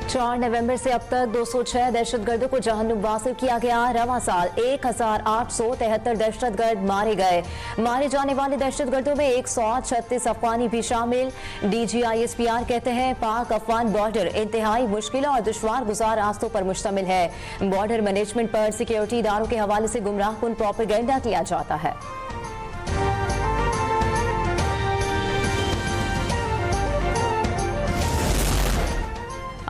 4 नवंबर से अब तक 206 दहशतगर्दों को जहन्नुम वासिल किया गया। रवां साल 1873 दहशतगर्द मारे गए। मारे जाने वाले दहशतगर्दों में 136 अफगानी भी शामिल। DGISPR कहते हैं पाक अफगान बॉर्डर इंतहाई मुश्किल और दुश्वार गुजार रास्तों पर मुश्तमिल है। बॉर्डर मैनेजमेंट पर सिक्योरिटी इदारों के हवाले से गुमराहकुन प्रोपेगेंडा किया जाता है।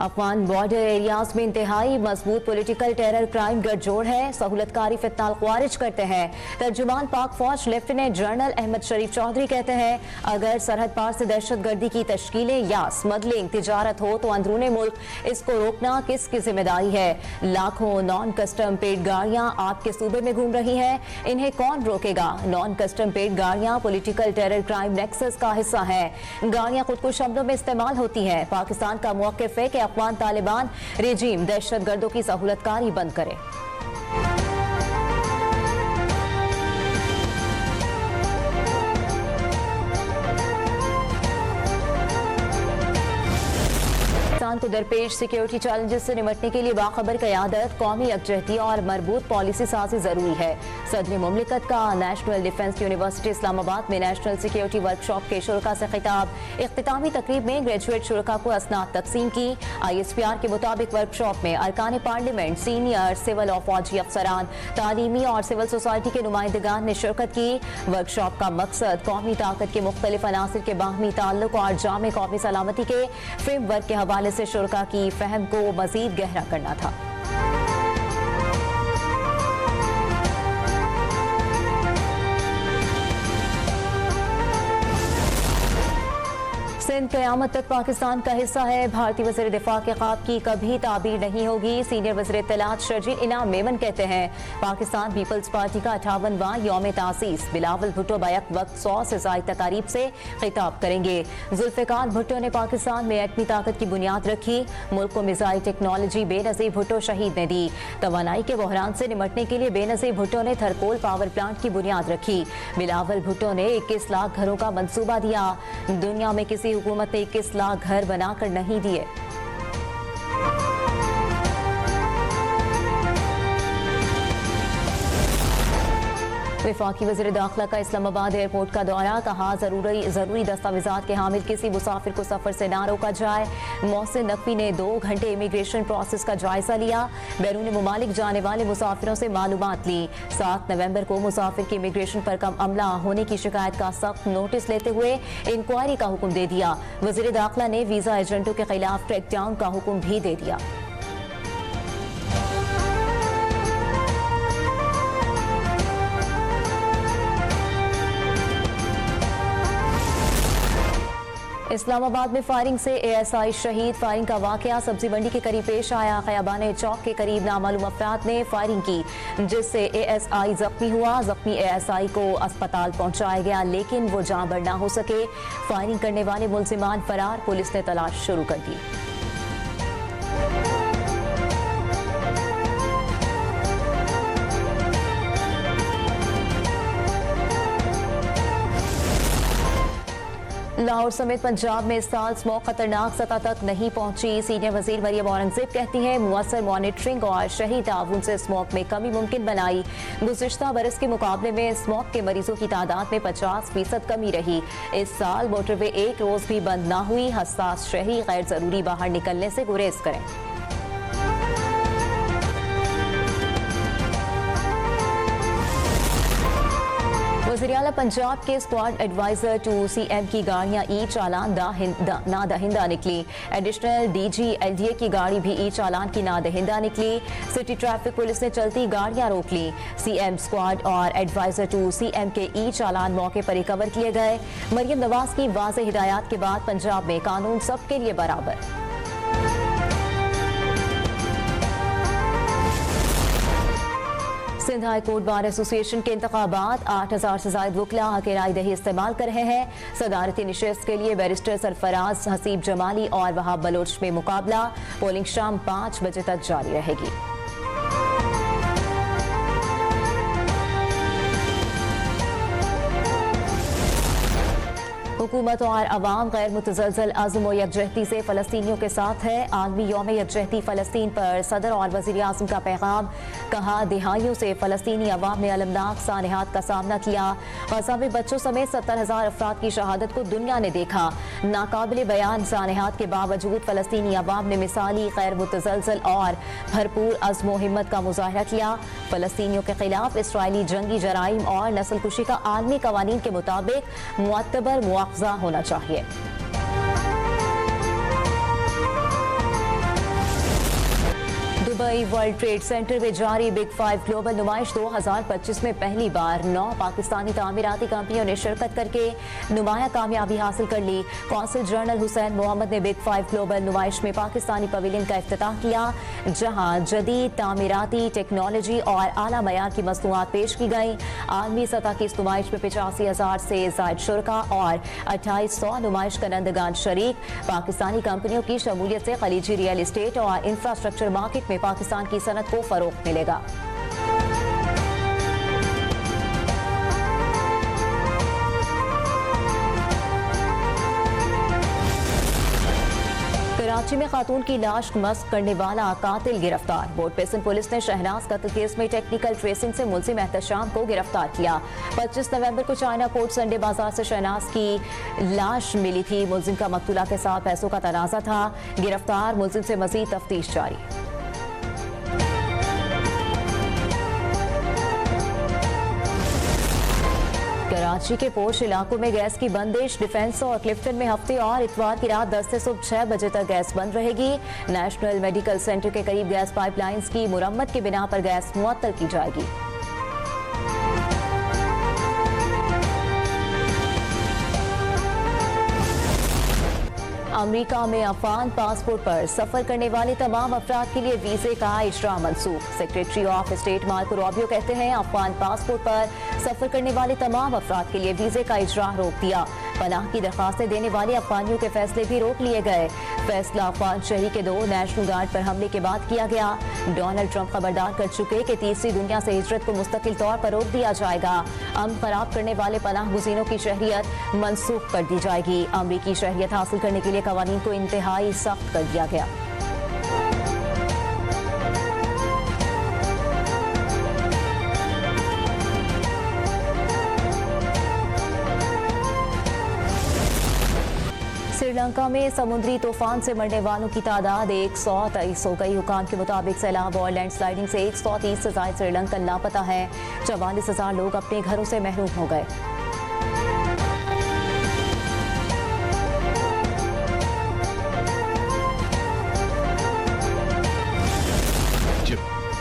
अफगान बॉर्डर एरियाज में इंतहाई मजबूत पॉलिटिकल टेरर क्राइम गठजोड़ है। सहूलतकारी फितनाल ख्वारिज करते हैं। तर्जुमान पाक फौज लेफ्टिनेंट जनरल अहमद शरीफ चौधरी कहते हैं अगर सरहद पार से दहशतगर्दी की तश्कीलें या स्मगलिंग तिजारत हो तो अंदरूने मुल्क इसको रोकना किसकी जिम्मेदारी है। लाखों नॉन कस्टम पेड गाड़ियां आपके सूबे में घूम रही हैं, इन्हें कौन रोकेगा। नॉन कस्टम पेड गाड़ियां पॉलिटिकल टेरर क्राइम नेक्सस का हिस्सा है। गाड़ियां खुदकुश हमलों में इस्तेमाल होती हैं। पाकिस्तान का मौक़िफ़ है कि अफगान तालिबान रेजीम दहशतगर्दों की सहूलतकारी बंद करे। पाकिस्तान को दरपेश सिक्योरिटी चैलेंजेस से निपटने के लिए बाखबर क़यादत, कौमी यकजहती और मरबूत पॉलिसी साजी जरूरी है। सदर मुमलिकत का नेशनल डिफेंस यूनिवर्सिटी इस्लामाबाद में नेशनल सिक्योरिटी वर्कशॉप के शुरका से खिताब। इख्तितामी तकरीब में ग्रेजुएट शुरका को असनाद तकसीम की। ISPR के मुताबिक वर्कशॉप में अरकान पार्लियामेंट, सीनियर सिविल और फौजी अफसरान, तालीमी और सिविल सोसाइटी के नुमाइंदगान ने शिरकत की। वर्कशॉप का मकसद कौमी ताकत के मुख्तलिफ अनासिर के बाहमी ताल्लुक और जामे कौमी सलामती के फ्रेमवर्क के हवाले से शुरका की फहम को मजीद गहरा करना था। सिंध क़यामत तक पाकिस्तान का हिस्सा है। भारतीय वज़ीर दिफा के ख्वाब की कभी ताबीर नहीं होगी। सीनियर वज़ीर इत्तलात शर्जील इनाम मेमन कहते हैं पाकिस्तान पीपल्स पार्टी का 58वां यौम तासीस। बिलावल भुट्टो बैक वक्त 100 से ज़ायद तकारीब से खिताब करेंगे। जुल्फ़िकार भुट्टो ने पाकिस्तान में एटमी ताकत की बुनियाद रखी। मुल्क को मिसाइल टेक्नोलॉजी बेनज़ीर भुट्टो शहीद ने दी। तवानाई के बहरान से निपटने के लिए बेनज़ीर भुट्टो ने थरकोल पावर प्लांट की बुनियाद रखी। बिलावल भुट्टो ने 21 लाख घरों का मंसूबा दिया। दुनिया में किसी हुकूमत ने 21 लाख घर बनाकर नहीं दिए। वफाकी वज़ीर दाखिला का इस्लामाबाद एयरपोर्ट का दौरा, कहा जरूरी दस्तावेजात के हामिल किसी मुसाफिर को सफर से ना रोका जाए। मोहसिन नकवी ने 2 घंटे इमिग्रेशन प्रोसेस का जायजा लिया। बैरून मुमालिक जाने वाले मुसाफिरों से मालूमात ली। 7 नवंबर को मुसाफिर की इमिग्रेशन पर कम अमला होने की शिकायत का सख्त नोटिस लेते हुए इंक्वायरी का हुक्म दे दिया। वज़ीर दाखिला ने वीजा एजेंटों के खिलाफ क्रैकडाउन का हुक्म भी दे दिया। इस्लामाबाद में फायरिंग से ASI शहीद। फायरिंग का वाकया सब्जी मंडी के करीब पेश आया। खयाबान चौक के करीब नामालूम अफराद ने फायरिंग की जिससे ASI जख्मी हुआ। जख्मी ASI को अस्पताल पहुंचाया गया लेकिन वो जान बर ना हो सके। फायरिंग करने वाले मुलजिमान फरार। पुलिस ने तलाश शुरू कर दी। लाहौर समेत पंजाब में इस साल स्मोक खतरनाक सतह तक नहीं पहुंची। सीनियर वजीर मरियम औरंगजेब कहती हैं मुअस्सर मॉनिटरिंग और शहरी ताउन से स्मोक में कमी मुमकिन बनाई। गुज़िश्ता बरस के मुकाबले में स्मोक के मरीजों की तादाद में 50% कमी रही। इस साल मोटरवे एक रोज भी बंद ना हुई। हसास शहरी गैर जरूरी बाहर निकलने से गुरेज करें। वज़ीर आला पंजाब के स्क्वाड एडवाइजर टू CM की गाड़ियां ई चालान नादहिंदा निकली। एडिशनल DG LDA की गाड़ी भी ई चालान की नादहिंदा निकली। सिटी ट्रैफिक पुलिस ने चलती गाड़ियां रोक ली। CM स्क्वाड और एडवाइजर टू CM के ई चालान मौके पर रिकवर किए गए। मरियम नवाज की वाज़ेह हिदायत के बाद पंजाब में कानून सबके लिए बराबर। Sindh high court bar association के इंतखाबात 8000 से ज्यादा वकला हक राय दही इस्तेमाल कर रहे हैं। सदारती निशस्त के लिए बैरिस्टर सरफराज हसीब जमाली और वहाब बलोच में मुकाबला। पोलिंग शाम 5 बजे तक जारी रहेगी। हुकूमत और अवाम गैर मुतज़लज़ल अज़्म व यकजहती से फ़लस्तीनियों के साथ है। आलमी यौम यकजहती फ़लस्तीन पर सदर और वज़ीर आज़म का पैगाम। कहा, दिहाइयों से फ़लस्तीनी अवाम ने अलमनाक सानहात का सामना किया। गज़ा में बच्चों समेत 70,000 अफराद की शहादत को दुनिया ने देखा। नाकाबिल बयान सानहात के बावजूद फ़लस्तीनी अवाम ने मिसाली गैर मुतज़लज़ल और भरपूर अज़्म व हिम्मत का मुज़ाहरा किया। फ़लस्तीनियों के खिलाफ इसराइली जंगी जराइम और नस्लकुशी का आलमी कवानीन के मुताबिक मुअतबर मुआवजा होना चाहिए। दुबई वर्ल्ड ट्रेड सेंटर में जारी बिग 5 ग्लोबल नुमाइश 2025 में पहली बार 9 पाकिस्तानी तामीराती कंपनियों ने शिरकत करके नुमाया कामयाबी हासिल कर ली। कौंसल जनरल हुसैन मोहम्मद ने बिग 5 ग्लोबल नुमाइश में पाकिस्तानी पवेलियन का इफ्तिताह किया, जहां जदीद तामीराती टेक्नोलॉजी और आला मयार की मसनूआत पेश की गई। आलमी सतह की इस नुमाइश में 85,000 से जायद शुरका और 2800 नुमाइश करंदगान शरीक। पाकिस्तानी कंपनियों की शमूलियत से खलीजी रियल इस्टेट और इंफ्रास्ट्रक्चर मार्केट में पाकिस्तान की सनत को फरोग मिलेगा। कराची में खातून की लाश मस्क करने वाला कातिल गिरफ्तार। बोर्ड पेसन पुलिस ने शहनाज कत्ल केस में टेक्निकल ट्रेसिंग से मुलजिम एहतशाम को गिरफ्तार किया। 25 नवंबर को चाइना पोर्ट संडे बाजार से शहनाज की लाश मिली थी। मुलजिम का मकतूला के साथ पैसों का तनाजा था। गिरफ्तार मुलजिम से मजीद तफ्तीश जारी। कराची के पोश इलाकों में गैस की बंदिश। डिफेंस और क्लिफ्टन में हफ्ते और इतवार की रात 10 से सुबह 6 बजे तक गैस बंद रहेगी। नेशनल मेडिकल सेंटर के करीब गैस पाइपलाइंस की मुरम्मत की बिना पर गैस मुअत्तल की जाएगी। अमेरिका में अफगान पासपोर्ट पर सफर करने वाले तमाम अफराद के लिए वीजे का इजरा मनसूख। Secretary of state Marco Rubio कहते हैं, अफगान पासपोर्ट पर सफर करने वाले तमाम अफराद के लिए वीजे का इजरा रोक दिया। पनाह की दरखास्तें देने वाले अफगानियों के फैसले भी रोक लिए गए। फैसला अफगान शहरी के 2 नेशनल गार्ड पर हमले के बाद किया गया। डोनाल्ड ट्रंप खबरदार कर चुके कि तीसरी दुनिया से हिजरत को मुस्तकिल तौर पर रोक दिया जाएगा। अमन खराब करने वाले पनाह गुज़ीनों की शहरियत मनसूख कर दी जाएगी। अमरीकी शहरियत हासिल करने के लिए कवानीन को इंतहाई सख्त कर दिया गया। श्रीलंका में समुद्री तूफान से मरने वालों की तादाद 123 हो गई। हुकाम के मुताबिक सैलाब और लैंडस्लाइडिंग से 130 से ज्यादा श्रीलंकन लापता है। 44,000 लोग अपने घरों से महरूम हो गए।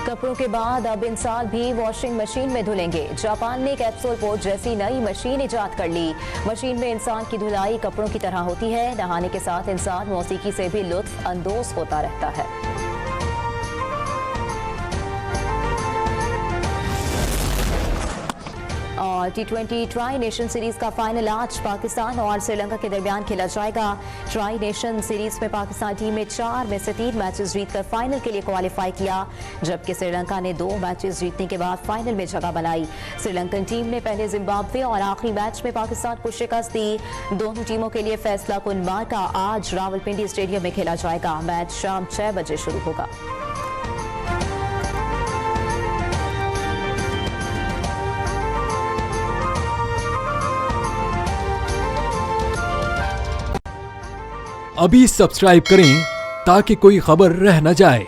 कपड़ों के बाद अब इंसान भी वॉशिंग मशीन में धुलेंगे। जापान ने कैप्सूल पोर्ट जैसी नई मशीन इजाद कर ली। मशीन में इंसान की धुलाई कपड़ों की तरह होती है। नहाने के साथ इंसान मौसीकी से भी लुत्फ अंदोज होता रहता है। और T20 ट्राई नेशन सीरीज का फाइनल आज पाकिस्तान और श्रीलंका के दरमियान खेला जाएगा। ट्राई नेशन सीरीज में पाकिस्तान टीम ने 4 में से 3 मैचेस जीतकर फाइनल के लिए क्वालिफाई किया, जबकि श्रीलंका ने 2 मैचेस जीतने के बाद फाइनल में जगह बनाई। श्रीलंकन टीम ने पहले जिम्बाब्वे और आखिरी मैच में पाकिस्तान को शिकस्त दी। दोनों टीमों के लिए फैसला कुन मार्का आज रावलपिंडी स्टेडियम में खेला जाएगा। मैच शाम 6 बजे शुरू होगा। अभी सब्सक्राइब करें ताकि कोई खबर रह न जाए।